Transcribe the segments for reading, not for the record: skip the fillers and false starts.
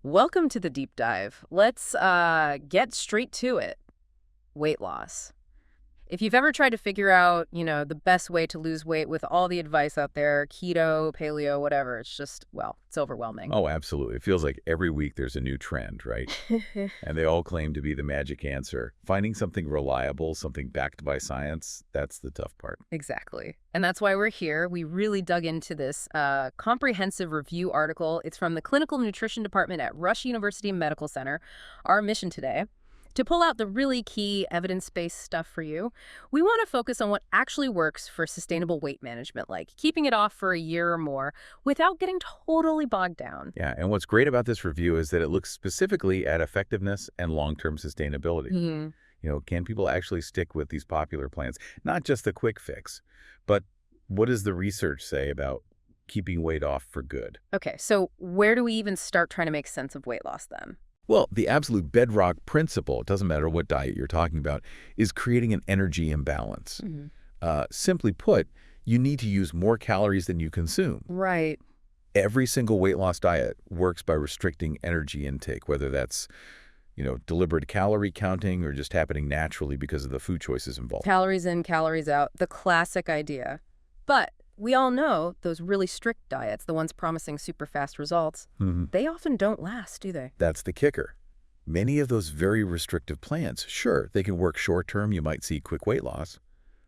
Welcome to the deep dive. Let's get straight to it. Weight loss. If you've ever tried to figure out, the best way to lose weight with all the advice out there, keto, paleo, whatever, it's just, well, it's overwhelming. Oh, absolutely. It feels like every week there's a new trend, right? And they all claim to be the magic answer. Finding something reliable, something backed by science, that's the tough part. Exactly. And that's why we're here. We really dug into this comprehensive review article. It's from the Clinical Nutrition Department at Rush University Medical Center. Our mission today, to pull out the really key evidence-based stuff for you, we want to focus on what actually works for sustainable weight management, like keeping it off for a year or more without getting totally bogged down. Yeah, and what's great about this review is that it looks specifically at effectiveness and long-term sustainability. Can people actually stick with these popular plans? Not just the quick fix, but what does the research say about keeping weight off for good? Okay, so where do we even start trying to make sense of weight loss then? Well, the absolute bedrock principle, it doesn't matter what diet you're talking about, is creating an energy imbalance. Simply put, you need to use more calories than you consume. Right. Every single weight loss diet works by restricting energy intake, whether that's, deliberate calorie counting or just happening naturally because of the food choices involved. Calories in, calories out, the classic idea. But we all know those really strict diets, the ones promising super fast results, they often don't last, do they? That's the kicker. Many of those very restrictive plans, sure, they can work short-term, you might see quick weight loss,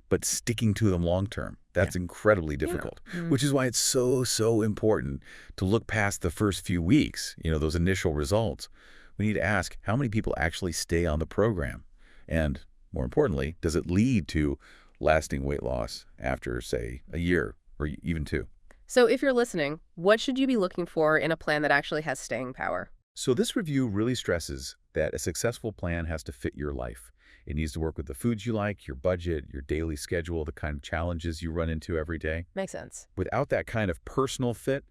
but sticking to them long-term, that's incredibly difficult, which is why it's so important to look past the first few weeks, those initial results. We need to ask how many people actually stay on the program, and more importantly, does it lead to lasting weight loss after, say, a year or even two? So if you're listening, what should you be looking for in a plan that actually has staying power? So this review really stresses that a successful plan has to fit your life. It needs to work with the foods you like, your budget, your daily schedule, the kind of challenges you run into every day. Makes sense. Without that kind of personal fit,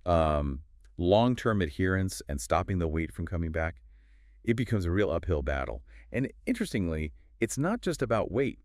long-term adherence and stopping the weight from coming back, it becomes a real uphill battle. And interestingly, it's not just about weight.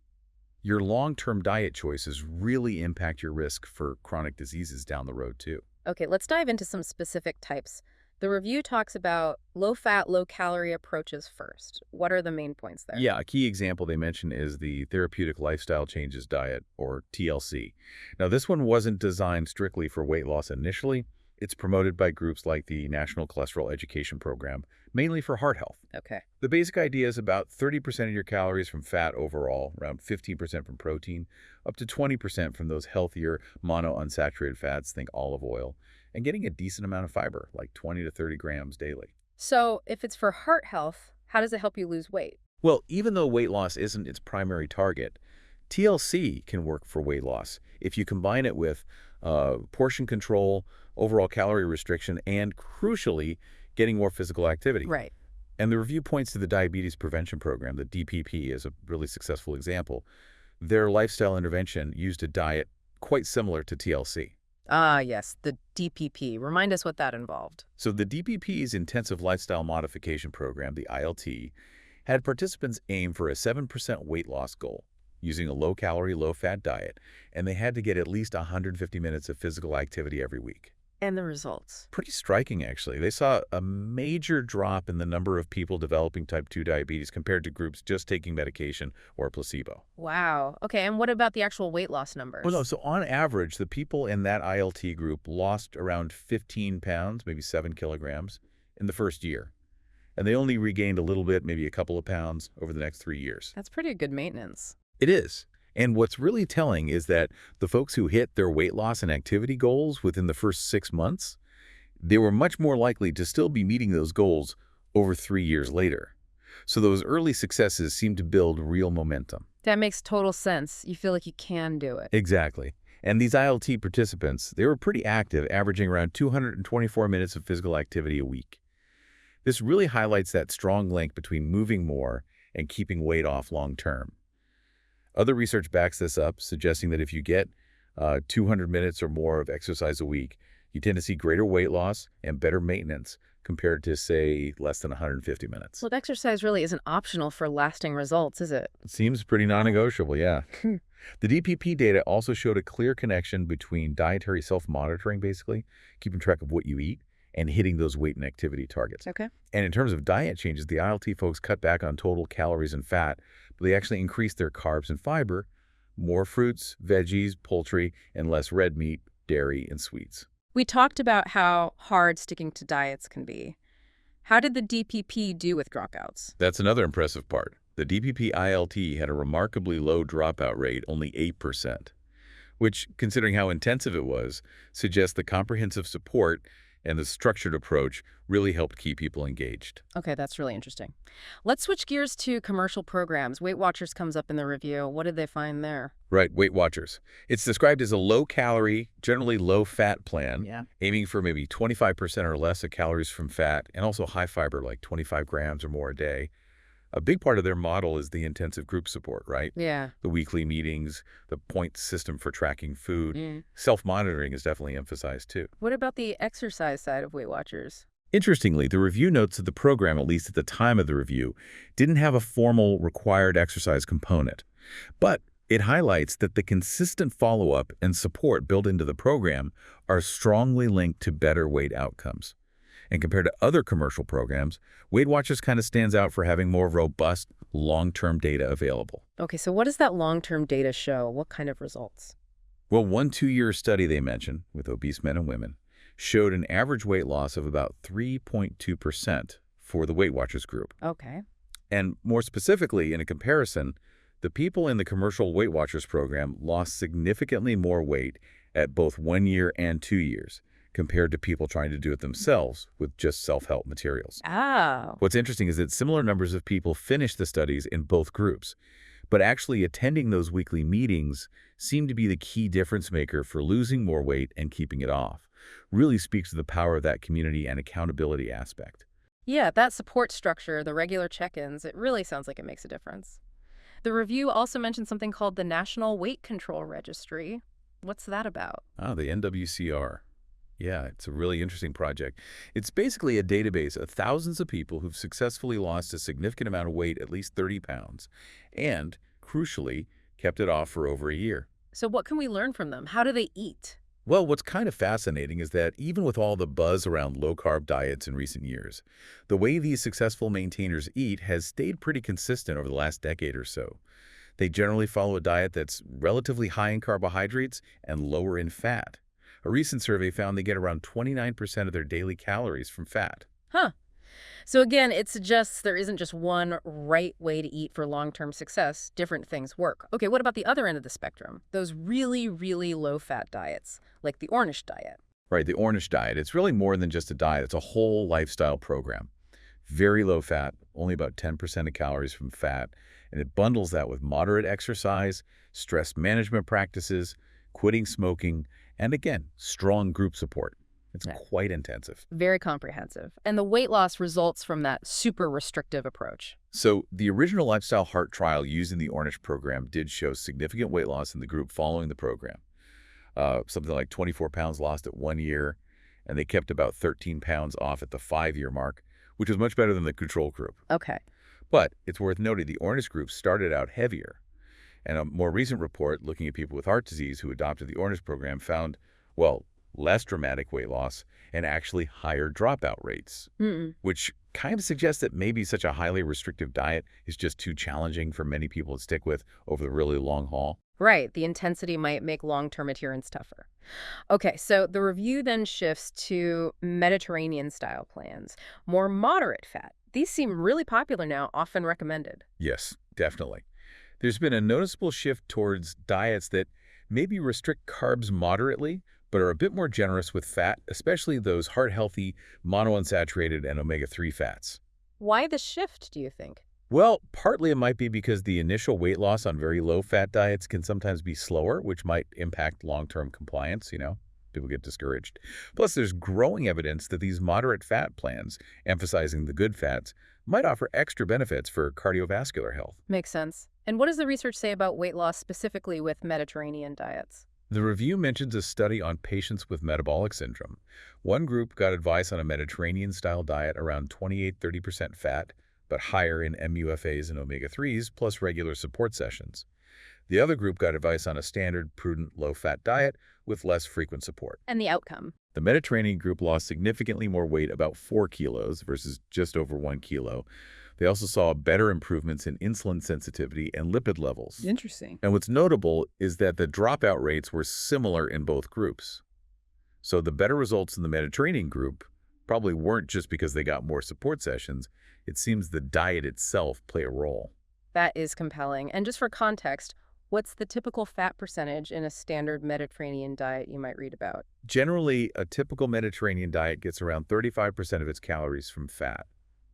Your long-term diet choices really impact your risk for chronic diseases down the road, too. Okay, let's dive into some specific types. The review talks about low-fat, low-calorie approaches first. What are the main points there? Yeah, a key example they mention is the Therapeutic Lifestyle Changes Diet, or TLC. Now, this one wasn't designed strictly for weight loss initially. It's promoted by groups like the National Cholesterol Education Program, mainly for heart health. Okay. The basic idea is about 30% of your calories from fat overall, around 15% from protein, up to 20% from those healthier monounsaturated fats, think olive oil, and getting a decent amount of fiber, like 20 to 30 grams daily. So if it's for heart health, how does it help you lose weight? Well, even though weight loss isn't its primary target, TLC can work for weight loss if you combine it with portion control, overall calorie restriction, and crucially, getting more physical activity. Right. And the review points to the Diabetes Prevention Program, the DPP, as a really successful example. Their lifestyle intervention used a diet quite similar to TLC. Ah, yes, the DPP. Remind us what that involved. So the DPP's Intensive Lifestyle Modification Program, the ILT, had participants aim for a 7% weight loss goal using a low-calorie, low-fat diet, and they had to get at least 150 minutes of physical activity every week. And the results? Pretty striking, actually. They saw a major drop in the number of people developing type 2 diabetes compared to groups just taking medication or placebo. Wow. Okay, and what about the actual weight loss numbers? Well, no, so on average, the people in that ILT group lost around 15 pounds, maybe 7 kilograms, in the first year. And they only regained a little bit, maybe a couple of pounds, over the next 3 years. That's pretty good maintenance. It is. And what's really telling is that the folks who hit their weight loss and activity goals within the first 6 months, they were much more likely to still be meeting those goals over 3 years later. So those early successes seem to build real momentum. That makes total sense. You feel like you can do it. Exactly. And these ILT participants, they were pretty active, averaging around 224 minutes of physical activity a week. This really highlights that strong link between moving more and keeping weight off long term. Other research backs this up, suggesting that if you get 200 minutes or more of exercise a week, you tend to see greater weight loss and better maintenance compared to, say, less than 150 minutes. Well, exercise really isn't optional for lasting results, is it? It seems pretty non-negotiable, yeah. The DPP data also showed a clear connection between dietary self-monitoring, basically, keeping track of what you eat, and hitting those weight and activity targets. Okay. And in terms of diet changes, the ILT folks cut back on total calories and fat, but they actually increased their carbs and fiber, more fruits, veggies, poultry, and less red meat, dairy, and sweets. We talked about how hard sticking to diets can be. How did the DPP do with dropouts? That's another impressive part. The DPP ILT had a remarkably low dropout rate, only 8%, which, considering how intensive it was, suggests the comprehensive support and the structured approach really helped keep people engaged. Okay, that's really interesting. Let's switch gears to commercial programs. Weight Watchers comes up in the review. What did they find there? Right, Weight Watchers. It's described as a low-calorie, generally low-fat plan, Yeah. aiming for maybe 25% or less of calories from fat, and also high fiber, like 25 grams or more a day. A big part of their model is the intensive group support, right? Yeah. The weekly meetings, the point system for tracking food. Mm. Self-monitoring is definitely emphasized, too. What about the exercise side of Weight Watchers? Interestingly, the review notes that the program, at least at the time of the review, didn't have a formal required exercise component. But it highlights that the consistent follow-up and support built into the program are strongly linked to better weight outcomes. And compared to other commercial programs, Weight Watchers kind of stands out for having more robust, long-term data available. Okay, so what does that long-term data show? What kind of results? Well, one 2-year study they mentioned with obese men and women showed an average weight loss of about 3.2% for the Weight Watchers group. Okay. And more specifically, in a comparison, the people in the commercial Weight Watchers program lost significantly more weight at both 1 year and 2 years, compared to people trying to do it themselves with just self-help materials. Oh. What's interesting is that similar numbers of people finished the studies in both groups, but actually attending those weekly meetings seemed to be the key difference maker for losing more weight and keeping it off. Really speaks to the power of that community and accountability aspect. Yeah, that support structure, the regular check-ins, it really sounds like it makes a difference. The review also mentioned something called the National Weight Control Registry. What's that about? The NWCR. Yeah, it's a really interesting project. It's basically a database of thousands of people who've successfully lost a significant amount of weight, at least 30 pounds, and, crucially, kept it off for over a year. So what can we learn from them? How do they eat? Well, what's kind of fascinating is that even with all the buzz around low-carb diets in recent years, the way these successful maintainers eat has stayed pretty consistent over the last decade or so. They generally follow a diet that's relatively high in carbohydrates and lower in fat. A recent survey found they get around 29% of their daily calories from fat. Huh. So again, it suggests there isn't just one right way to eat for long-term success. Different things work. Okay, what about the other end of the spectrum? Those really, really low-fat diets, like the Ornish diet. Right, the Ornish diet. It's really more than just a diet. It's a whole lifestyle program. Very low fat, only about 10% of calories from fat, and it bundles that with moderate exercise, stress management practices, quitting smoking, and again, strong group support. It's quite intensive. Very comprehensive. And the weight loss results from that super restrictive approach. So the original lifestyle heart trial used in the Ornish program did show significant weight loss in the group following the program. Something like 24 pounds lost at 1 year, and they kept about 13 pounds off at the 5-year mark, which was much better than the control group. Okay. But it's worth noting the Ornish group started out heavier. And a more recent report looking at people with heart disease who adopted the Ornish program found, well, less dramatic weight loss and actually higher dropout rates, which kind of suggests that maybe such a highly restrictive diet is just too challenging for many people to stick with over the really long haul. Right. The intensity might make long-term adherence tougher. Okay, so the review then shifts to Mediterranean-style plans, more moderate fat. These seem really popular now, often recommended. Yes, definitely. There's been a noticeable shift towards diets that maybe restrict carbs moderately, but are a bit more generous with fat, especially those heart-healthy, monounsaturated, and omega-3 fats. Why the shift, do you think? Well, partly it might be because the initial weight loss on very low-fat diets can sometimes be slower, which might impact long-term compliance, People get discouraged. Plus, there's growing evidence that these moderate fat plans, emphasizing the good fats, might offer extra benefits for cardiovascular health. Makes sense. And what does the research say about weight loss specifically with Mediterranean diets? The review mentions a study on patients with metabolic syndrome. One group got advice on a Mediterranean-style diet around 28–30% fat, but higher in MUFAs and omega-3s, plus regular support sessions. The other group got advice on a standard, prudent, low-fat diet with less frequent support. And the outcome? The Mediterranean group lost significantly more weight, about 4 kilos versus just over 1 kilo. They also saw better improvements in insulin sensitivity and lipid levels. Interesting. And what's notable is that the dropout rates were similar in both groups. So the better results in the Mediterranean group probably weren't just because they got more support sessions. It seems the diet itself played a role. That is compelling. And just for context, what's the typical fat percentage in a standard Mediterranean diet you might read about? Generally, a typical Mediterranean diet gets around 35% of its calories from fat,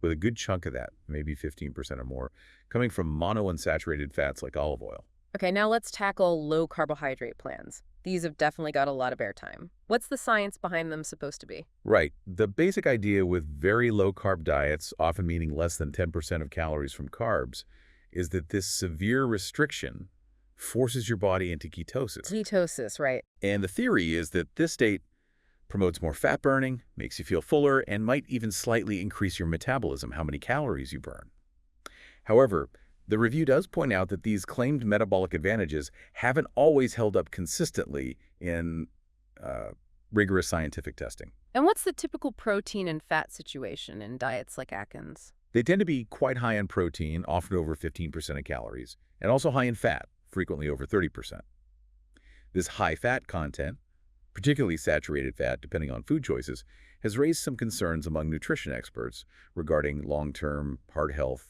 with a good chunk of that, maybe 15% or more, coming from monounsaturated fats like olive oil. Okay, now let's tackle low carbohydrate plans. These have definitely got a lot of airtime. What's the science behind them supposed to be? Right. The basic idea with very low-carb diets, often meaning less than 10% of calories from carbs, is that this severe restriction forces your body into ketosis. Ketosis, right. And the theory is that this state promotes more fat burning, makes you feel fuller, and might even slightly increase your metabolism, how many calories you burn. However, the review does point out that these claimed metabolic advantages haven't always held up consistently in rigorous scientific testing. And what's the typical protein and fat situation in diets like Atkins? They tend to be quite high in protein, often over 15% of calories, and also high in fat, frequently over 30%. This high fat content, particularly saturated fat depending on food choices, has raised some concerns among nutrition experts regarding long-term heart health,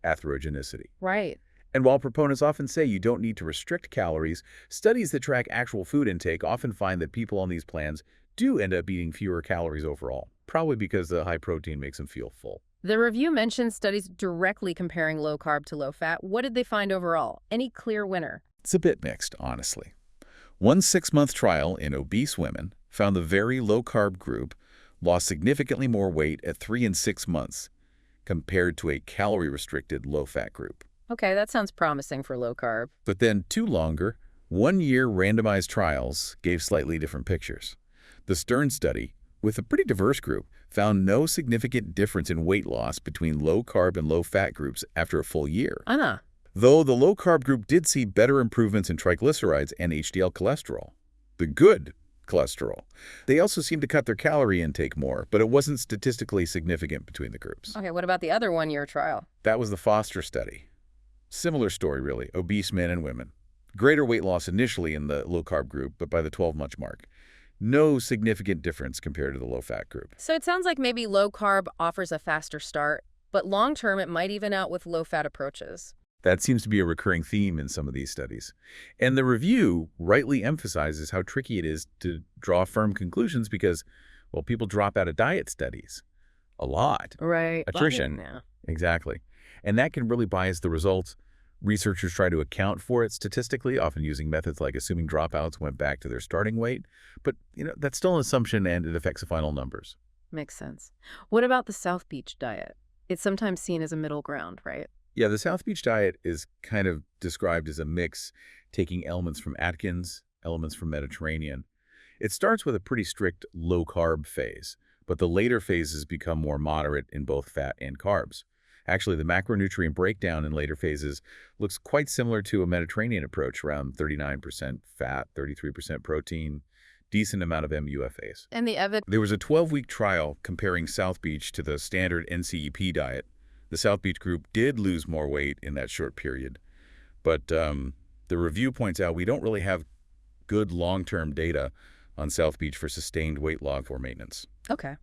atherogenicity. Right. And while proponents often say you don't need to restrict calories, studies that track actual food intake often find that people on these plans do end up eating fewer calories overall, probably because the high protein makes them feel full. The review mentions studies directly comparing low carb to low fat. What did they find overall? Any clear winner? It's a bit mixed, honestly. One 6-month trial in obese women found the very low-carb group lost significantly more weight at 3 and 6 months compared to a calorie-restricted low-fat group. Okay, that sounds promising for low carb. But then 2 longer, 1-year randomized trials gave slightly different pictures. The Stern study, with a pretty diverse group, found no significant difference in weight loss between low-carb and low-fat groups after a full year. Anna. Though the low-carb group did see better improvements in triglycerides and HDL cholesterol, the good cholesterol. They also seemed to cut their calorie intake more, but it wasn't statistically significant between the groups. Okay, what about the other 1-year trial? That was the Foster study. Similar story, really. Obese men and women. Greater weight loss initially in the low-carb group, but by the 12-month mark. No significant difference compared to the low-fat group. So it sounds like maybe low carb offers a faster start, but long term it might even out with low-fat approaches. That seems to be a recurring theme in some of these studies. And the review rightly emphasizes how tricky it is to draw firm conclusions because, well, people drop out of diet studies a lot. Right. Attrition. Yeah. Exactly. And that can really bias the results. Researchers try to account for it statistically, often using methods like assuming dropouts went back to their starting weight. But, that's still an assumption and it affects the final numbers. Makes sense. What about the South Beach diet? It's sometimes seen as a middle ground, right? Yeah, the South Beach diet is kind of described as a mix, taking elements from Atkins, elements from Mediterranean. It starts with a pretty strict low-carb phase, but the later phases become more moderate in both fat and carbs. Actually, the macronutrient breakdown in later phases looks quite similar to a Mediterranean approach, around 39% fat, 33% protein, decent amount of MUFAs. And the evidence? There was a 12-week trial comparing South Beach to the standard NCEP diet. The South Beach group did lose more weight in that short period, but the review points out we don't really have good long-term data on South Beach for sustained weight loss or maintenance. Okay.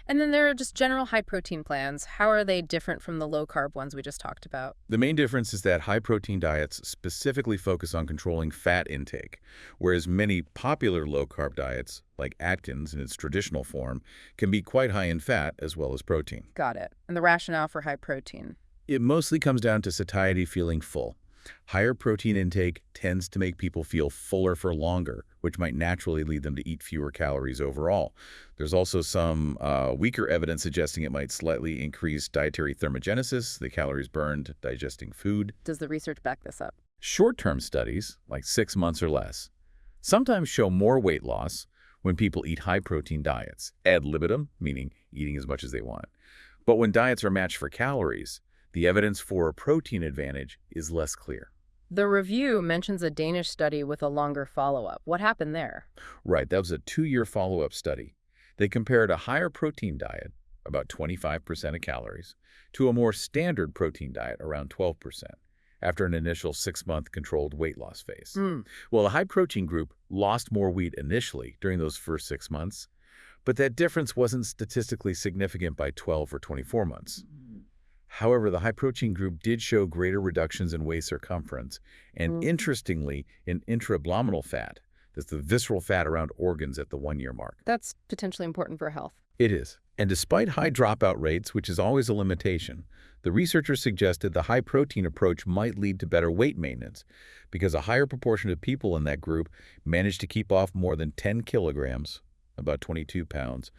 And then there are just general high-protein plans. How are they different from the low-carb ones we just talked about? The main difference is that high-protein diets specifically focus on controlling fat intake, whereas many popular low-carb diets, like Atkins in its traditional form, can be quite high in fat as well as protein. Got it. And the rationale for high protein? It mostly comes down to satiety feeling full. Higher protein intake tends to make people feel fuller for longer, which might naturally lead them to eat fewer calories overall. There's also some weaker evidence suggesting it might slightly increase dietary thermogenesis, the calories burned digesting food. Does the research back this up? Short-term studies, like 6 months or less, sometimes show more weight loss when people eat high-protein diets, ad libitum, meaning eating as much as they want. But when diets are matched for calories, the evidence for a protein advantage is less clear. The review mentions a Danish study with a longer follow-up. What happened there? Right, that was a 2-year follow-up study. They compared a higher protein diet, about 25% of calories, to a more standard protein diet, around 12%, after an initial 6-month controlled weight loss phase. Mm. Well, the high-protein group lost more weight initially during those first 6 months, but that difference wasn't statistically significant by 12 or 24 months. However, the high-protein group did show greater reductions in waist circumference and, interestingly, in intra-abdominal fat. That's the visceral fat around organs at the 1-year mark. That's potentially important for health. It is. And despite high dropout rates, which is always a limitation, the researchers suggested the high-protein approach might lead to better weight maintenance because a higher proportion of people in that group managed to keep off more than 10 kilograms, about 22 pounds,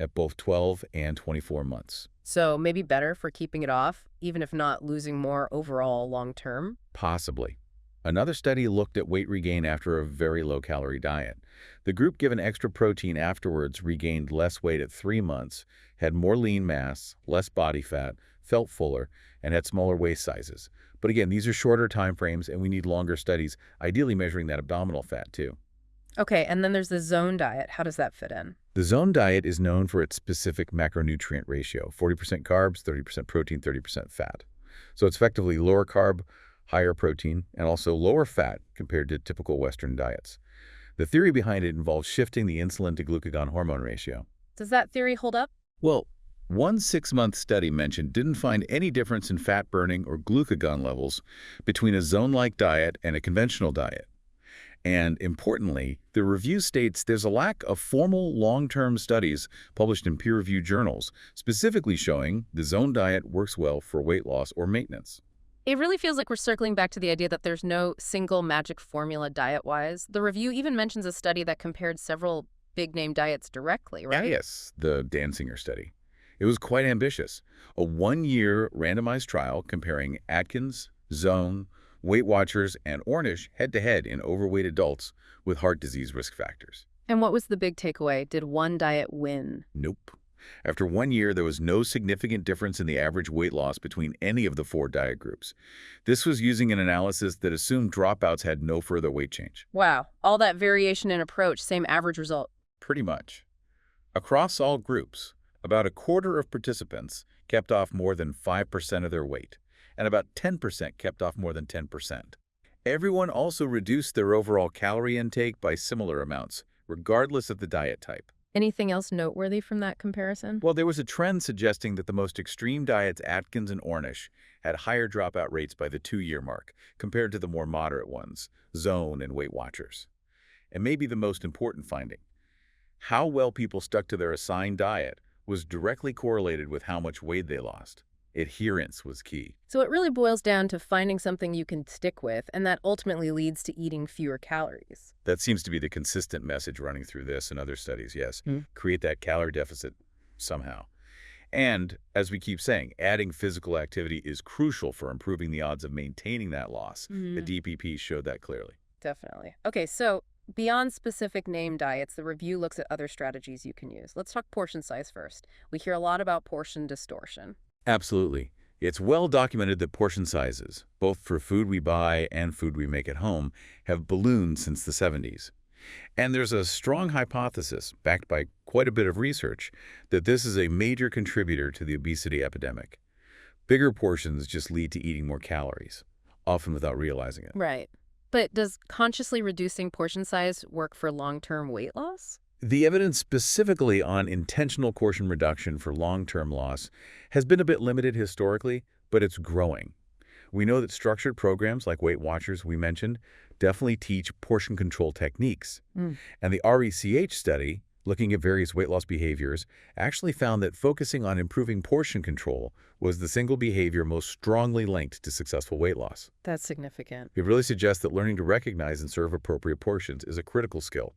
at both 12 and 24 months. So maybe better for keeping it off, even if not losing more overall long-term? Possibly. Another study looked at weight regain after a very low-calorie diet. The group given extra protein afterwards regained less weight at 3 months, had more lean mass, less body fat, felt fuller, and had smaller waist sizes. But again, these are shorter time frames, and we need longer studies, ideally measuring that abdominal fat too. Okay, and then there's the zone diet. How does that fit in? The zone diet is known for its specific macronutrient ratio, 40% carbs, 30% protein, 30% fat. So it's effectively lower carb, higher protein, and also lower fat compared to typical Western diets. The theory behind it involves shifting the insulin to glucagon hormone ratio. Does that theory hold up? Well, one 6-month study mentioned didn't find any difference in fat burning or glucagon levels between a zone-like diet and a conventional diet. And importantly, the review states there's a lack of formal long-term studies published in peer-reviewed journals, specifically showing the zone diet works well for weight loss or maintenance. It really feels like we're circling back to the idea that there's no single magic formula diet-wise. The review even mentions a study that compared several big-name diets directly, right? Yes, the Danziger study. It was quite ambitious. A 1-year randomized trial comparing Atkins, Zone, Weight Watchers, and Ornish head-to-head in overweight adults with heart disease risk factors. And what was the big takeaway? Did one diet win? Nope. After 1 year, there was no significant difference in the average weight loss between any of the 4 diet groups. This was using an analysis that assumed dropouts had no further weight change. Wow, all that variation in approach, same average result. Pretty much. Across all groups, about a quarter of participants kept off more than 5% of their weight, and about 10% kept off more than 10%. Everyone also reduced their overall calorie intake by similar amounts, regardless of the diet type. Anything else noteworthy from that comparison? Well, there was a trend suggesting that the most extreme diets, Atkins and Ornish, had higher dropout rates by the 2-year mark compared to the more moderate ones, Zone and Weight Watchers. And maybe the most important finding, how well people stuck to their assigned diet was directly correlated with how much weight they lost. Adherence was key. So it really boils down to finding something you can stick with, and that ultimately leads to eating fewer calories. That seems to be the consistent message running through this and other studies, yes. Create that calorie deficit somehow. And, as we keep saying, adding physical activity is crucial for improving the odds of maintaining that loss. The DPP showed that clearly. Definitely. Okay, so beyond specific name diets, the review looks at other strategies you can use. Let's talk portion size first. We hear a lot about portion distortion. Absolutely. It's well documented that portion sizes, both for food we buy and food we make at home, have ballooned since the 70s. And there's a strong hypothesis, backed by quite a bit of research, that this is a major contributor to the obesity epidemic. Bigger portions just lead to eating more calories, often without realizing it. Right. But does consciously reducing portion size work for long-term weight loss? The evidence specifically on intentional portion reduction for long-term loss has been a bit limited historically, but it's growing. We know that structured programs like Weight Watchers we mentioned definitely teach portion control techniques. And the RECH study, looking at various weight loss behaviors, actually found that focusing on improving portion control was the single behavior most strongly linked to successful weight loss. That's significant. It really suggests that learning to recognize and serve appropriate portions is a critical skill.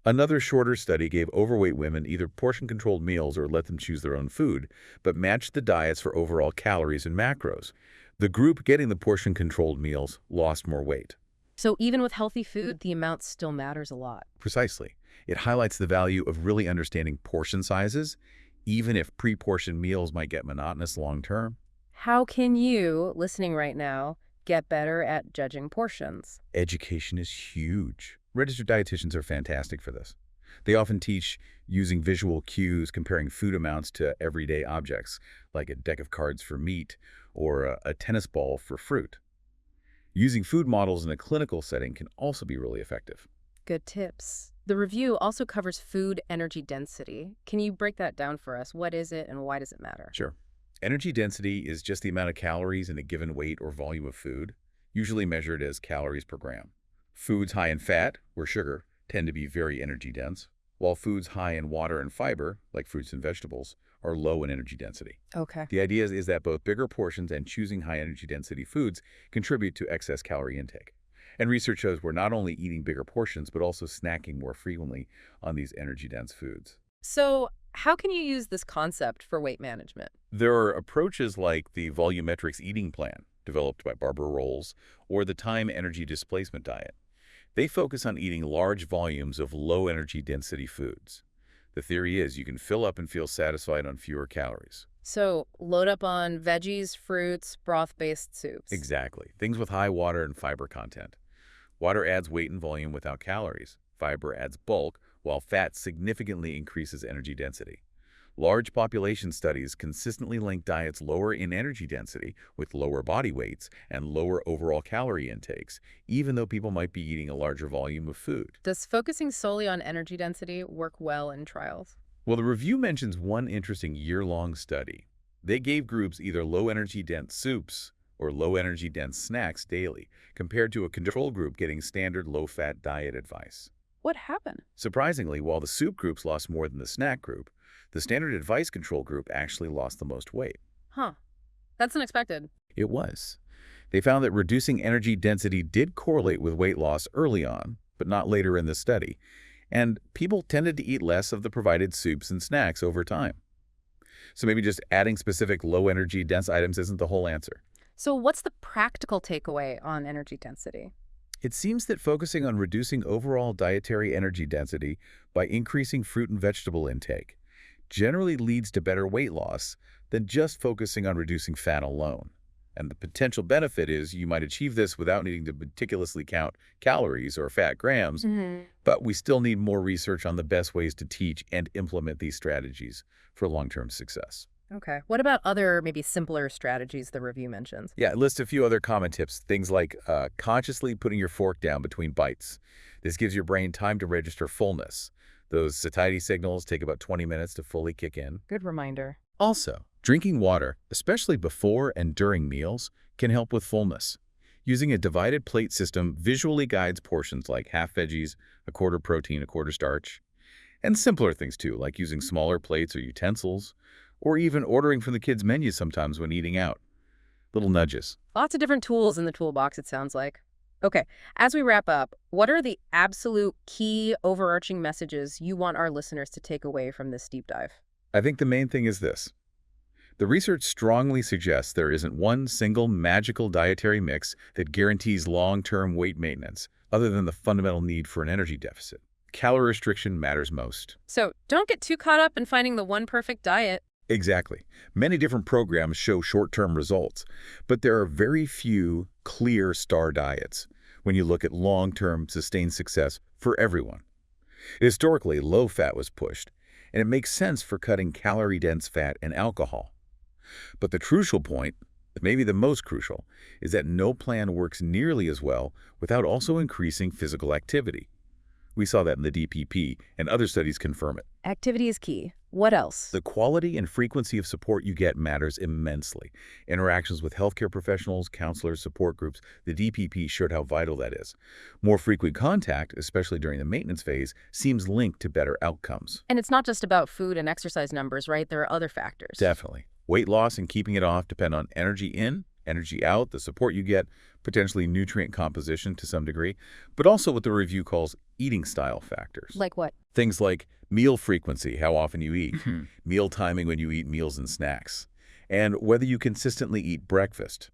Another shorter study gave overweight women either portion-controlled meals or let them choose their own food, but matched the diets for overall calories and macros. The group getting the portion-controlled meals lost more weight. So even with healthy food, the amount still matters a lot. Precisely. It highlights the value of really understanding portion sizes, even if pre-portioned meals might get monotonous long-term. How can you, listening right now, get better at judging portions. Education is huge. Registered dietitians are fantastic for this. They often teach using visual cues, comparing food amounts to everyday objects, like a deck of cards for meat or a tennis ball for fruit. Using food models in a clinical setting can also be really effective. Good tips. The review also covers food energy density. Can you break that down for us? What is it and why does it matter? Sure. Energy density is just the amount of calories in a given weight or volume of food, usually measured as calories per gram. Foods high in fat, or sugar, tend to be very energy dense, while foods high in water and fiber, like fruits and vegetables, are low in energy density. Okay. The idea is that both bigger portions and choosing high energy density foods contribute to excess calorie intake. And research shows we're not only eating bigger portions, but also snacking more frequently on these energy-dense foods. So how can you use this concept for weight management? There are approaches like the volumetrics eating plan, developed by Barbara Rolls, or the time energy displacement diet. They focus on eating large volumes of low energy density foods. The theory is you can fill up and feel satisfied on fewer calories. So load up on veggies, fruits, broth-based soups. Exactly. Things with high water and fiber content. Water adds weight and volume without calories. Fiber adds bulk, while fat significantly increases energy density. Large population studies consistently link diets lower in energy density with lower body weights and lower overall calorie intakes, even though people might be eating a larger volume of food. Does focusing solely on energy density work well in trials? Well, the review mentions one interesting year-long study. They gave groups either low-energy dense soups or low-energy dense snacks daily, compared to a control group getting standard low-fat diet advice. What happened? Surprisingly, while the soup groups lost more than the snack group, the standard advice control group actually lost the most weight. Huh. That's unexpected. It was. They found that reducing energy density did correlate with weight loss early on, but not later in the study, and people tended to eat less of the provided soups and snacks over time. So maybe just adding specific low-energy dense items isn't the whole answer. So what's the practical takeaway on energy density? It seems that focusing on reducing overall dietary energy density by increasing fruit and vegetable intake generally leads to better weight loss than just focusing on reducing fat alone. And the potential benefit is you might achieve this without needing to meticulously count calories or fat grams, but we still need more research on the best ways to teach and implement these strategies for long-term success. Okay. What about other, maybe simpler strategies the review mentions? Yeah, it lists a few other common tips, things like consciously putting your fork down between bites. This gives your brain time to register fullness. Those satiety signals take about 20 minutes to fully kick in. Good reminder. Also, drinking water, especially before and during meals, can help with fullness. Using a divided plate system visually guides portions like half veggies, a quarter protein, a quarter starch. And simpler things too, like using smaller plates or utensils, or even ordering from the kids' menu sometimes when eating out. Little nudges. Lots of different tools in the toolbox, it sounds like. Okay, as we wrap up, what are the absolute key overarching messages you want our listeners to take away from this deep dive? I think the main thing is this. The research strongly suggests there isn't one single magical dietary mix that guarantees long-term weight maintenance, other than the fundamental need for an energy deficit. Calorie restriction matters most. So don't get too caught up in finding the one perfect diet. Exactly. Many different programs show short-term results, but there are very few clear star diets when you look at long-term sustained success for everyone. Historically, low fat was pushed, and it makes sense for cutting calorie-dense fat and alcohol. But the crucial point, maybe the most crucial, is that no plan works nearly as well without also increasing physical activity. We saw that in the DPP, and other studies confirm it. Activity is key. What else? The quality and frequency of support you get matters immensely. Interactions with healthcare professionals, counselors, support groups, the DPP showed how vital that is. More frequent contact, especially during the maintenance phase, seems linked to better outcomes. And it's not just about food and exercise numbers, right? There are other factors. Definitely. Weight loss and keeping it off depend on energy in, energy out, the support you get, potentially nutrient composition to some degree, but also what the review calls eating style factors. Like what? Things like meal frequency, how often you eat, meal timing when you eat meals and snacks, and whether you consistently eat breakfast.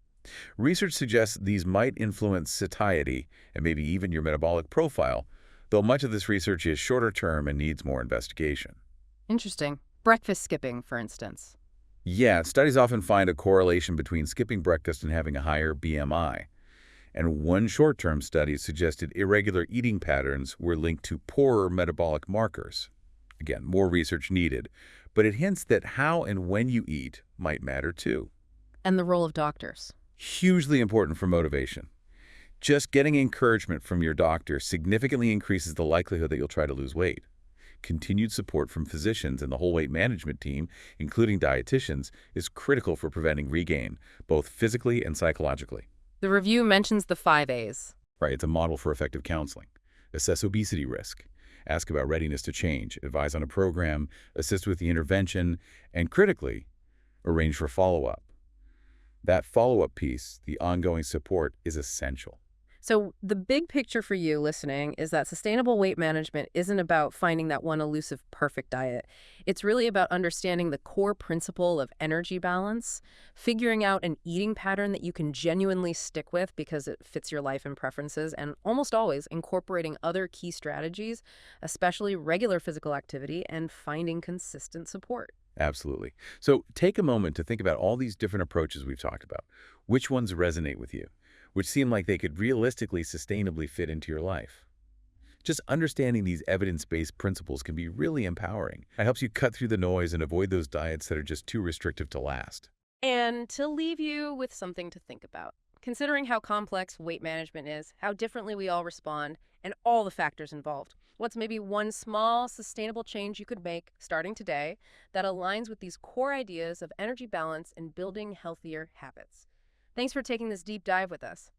Research suggests these might influence satiety and maybe even your metabolic profile, though much of this research is shorter term and needs more investigation. Interesting. Breakfast skipping, for instance. Yeah, studies often find a correlation between skipping breakfast and having a higher BMI. And one short-term study suggested irregular eating patterns were linked to poorer metabolic markers. Again, more research needed, but it hints that how and when you eat might matter too. And the role of doctors. Hugely important for motivation. Just getting encouragement from your doctor significantly increases the likelihood that you'll try to lose weight. Continued support from physicians and the whole weight management team, including dietitians, is critical for preventing regain, both physically and psychologically. The review mentions the 5 A's. Right, it's a model for effective counseling. Assess obesity risk. Ask about readiness to change. Advise on a program. Assist with the intervention. And critically, arrange for follow-up. That follow-up piece, the ongoing support, is essential. So the big picture for you listening is that sustainable weight management isn't about finding that one elusive perfect diet. It's really about understanding the core principle of energy balance, figuring out an eating pattern that you can genuinely stick with because it fits your life and preferences, and almost always incorporating other key strategies, especially regular physical activity and finding consistent support. Absolutely. So take a moment to think about all these different approaches we've talked about. Which ones resonate with you? Which seem like they could realistically, sustainably fit into your life? Just understanding these evidence-based principles can be really empowering. It helps you cut through the noise and avoid those diets that are just too restrictive to last. And to leave you with something to think about, considering how complex weight management is, how differently we all respond, and all the factors involved. What's maybe one small, sustainable change you could make starting today that aligns with these core ideas of energy balance and building healthier habits? Thanks for taking this deep dive with us.